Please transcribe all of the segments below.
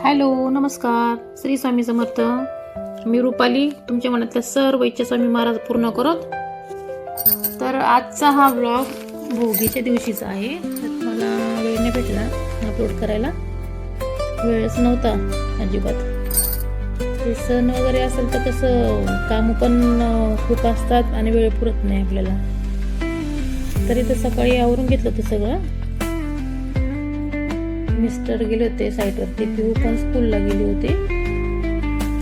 Hello, नमस्कार. श्री स्वामी समर्थ. मी रुपाली, तुमच्या मनातल्या सर्व इच्छा स्वामी महाराज पूर्ण करत. तर आजचा हा व्लॉग भोगीच्या दिवशीचा आहे. तर मला वेळ नाही भेटला अपलोड करायला, वेळच नव्हता अजिबात. ते सण वगैरे असेल तर कसं काम पण खूप असतात आणि वेळ पुरत नाही आपल्याला. तरी तर सकाळी आवरून घेतलं होतं सगळं. मिस्टर गेले होते साईटवरती, पिऊ पण स्कूलला गेली होती.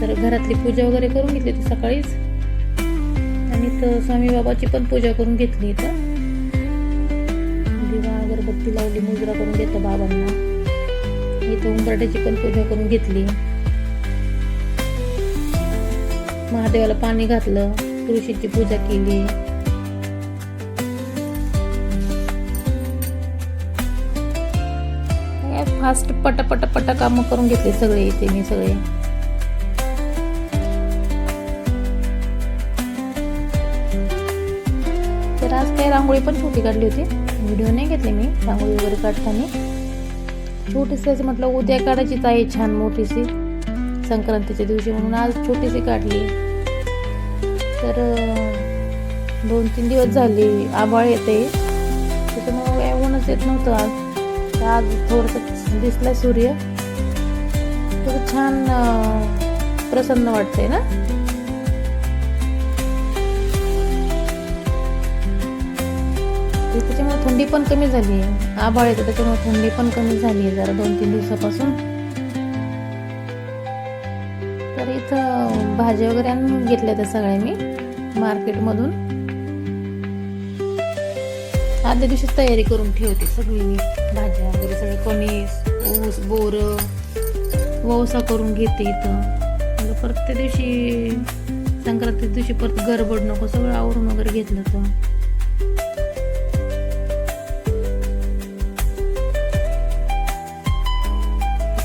तर घरातली पूजा वगैरे करून घेतली होती सकाळीच. आणि तर स्वामी बाबाची पण पूजा करून घेतली. इथं दिवा अगरबत्ती लावली, मुजरा करून घेतला बाबांना. इथं उंबरट्याची पण पूजा करून घेतली. महादेवाला पाणी घातलं, तुळशीची पूजा केली. फास्ट पट काम करून घेतले सगळे इथे मी सगळे. तर आज काही रांगोळी पण छोटी काढली होती, व्हिडिओ नाही घेतले मी रांगोळी वगैरे काढताना. छोटीशीच म्हटलं उद्या काढायचीच आहे छान मोठीशी संक्रांतीच्या दिवशी, म्हणून आज छोटीशी काढली. तर 2-3 दिवस झाले आभाळ येते, त्याच्यामुळे ऊनच येत नव्हतं. आज थोडंसं दिसला सूर्य, थोडं छान प्रसन्न वाटतंय ना. त्याच्यामुळे थंडी पण कमी झाली आहे. आभाळ येतं त्याच्यामुळे थंडी पण कमी झाली आहे जरा 2-3 दिवसापासून. तर इथं भाज्या वगैरे आणून घेतल्या त्या सगळ्या मी मार्केटमधून. आदल्या दिवशी तयारी करून ठेवते सगळी मी, भाज्या वगैरे सगळे, कणीस, ऊस, बोर, वौसा करून घेते इथं. परत त्या दिवशी संक्रांतीच्या दिवशी परत गडबड नको, सगळं आवरून वगैरे घेतलं होतं.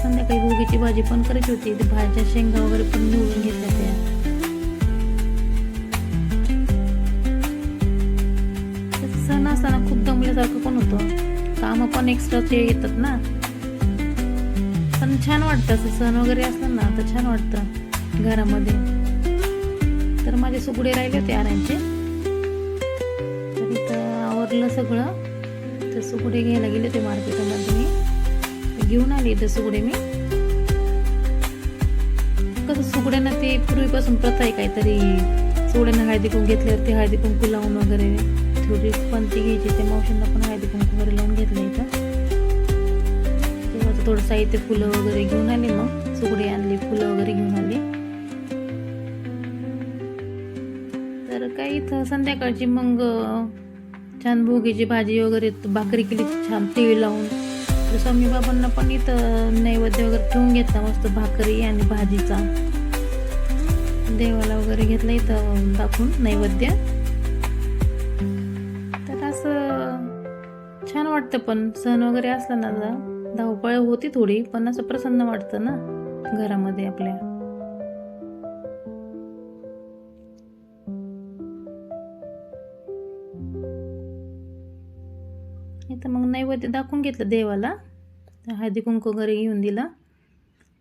संध्याकाळी भोगीची भाजी पण करायची होती. भाज्या शेंगा वगैरे पण निवडून घेतल्या त्या. सण असताना खूप दमल्यासारखं पण होतं, काम पण एक्स्ट्राचे येतात ना. पण छान वाटतं असं सण वगैरे असलं ना तर छान वाटतं घरामध्ये. तर माझे सुगडे राहिले होते आणायचे, तर इथं आवरलं सगळं. तर सुगडे घ्यायला गेले होते मार्केटमध्ये, मी घेऊन आले इथं सुगडे. मी कसं सुगड्यांना ते पूर्वीपासून प्रथा आहे काहीतरी, सुगड्यांना हळदी कुंकू घेतल्यावरती हळदी कुंकू लावून वगैरे थोडी पंथी घ्यायची. त्या मावशींना पण हळदी कुंकू वगैरे लावून घेतलं इथं. तेव्हा थोडं साहित्य, फुलं वगैरे घेऊन आले, मग सुगडी आणली, फुलं वगैरे घेऊन आली. तर काय इथं संध्याकाळची मग छान भोगीची भाजी वगैरे, भाकरी केली छान तेल लावून. तर स्वामी बाबांना पण इथं नैवेद्य वगैरे ठेवून घेतला मस्त, भाकरी आणि भाजीचा. देवाला वगैरे घेतला इथं दाखवून नैवेद्य. छान वाटतं. पण सण वगैरे असला ना, धावपळ होती थोडी, पण असं प्रसन्न वाटतं ना घरामध्ये आपल्या. इथं मग नैवेद्य दाखवून घेतलं देवाला, हळदी कुंकू वगैरे घेऊन दिला.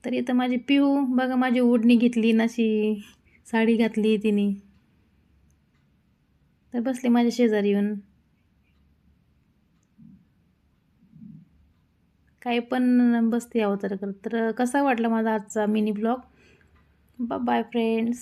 तर इथं माझी पिऊ बघा, माझी ओढणी घेतली नाशी, साडी घातली तिने, तर बसली माझ्या शेजारी येऊन. काही पण बसते अवतार करत. तर कसा वाटला माझा आजचा मिनी ब्लॉग. Bye friends.